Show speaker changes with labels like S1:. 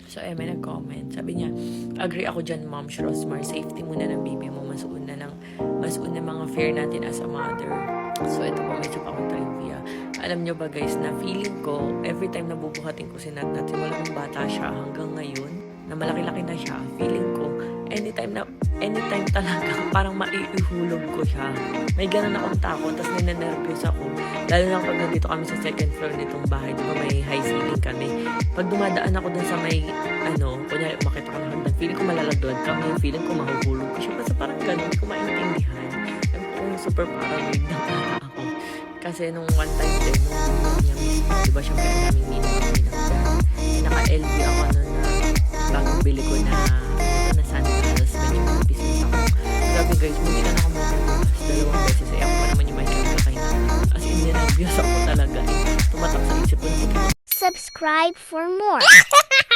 S1: So, may nag-comment. Sabi niya, agree ako dyan, Ma'am Rosmar. Safety muna ng baby mo. Mas una mga fear natin as a mother. So, ito po, medyo pa akong trivia. Alam nyo ba guys, na feeling ko, every time nabubuhatin ko si Nat, simula nung bata siya hanggang ngayon, na malaki-laki na siya, feeling ko, anytime talaga, parang maiihulog ko siya. May ganun akong takot, tapos ninenervyos ako. Lalo na pag nandito kami sa second floor nitong bahay, di ba may high ceiling kami. Pag dumadaan ako dun sa may, kunyari umakita ko na hagdan, feeling ko malalaglag kami, feeling ko mahuhulog ko siya. Basta parang ganun, hindi ko maintindihan. Super paranoid na para ako. Kasi nung one time din, nung niya, di ba syempre ang daming minum, naka-LV ako nun na bagong bili ko na sandals, medyo mag-business ako. Grabe guys, muli na ako magbukas 2 beses, ako pa naman yung may kakain na. As in, nervous ako talaga. Tumatak sa isip ko.
S2: Subscribe for more.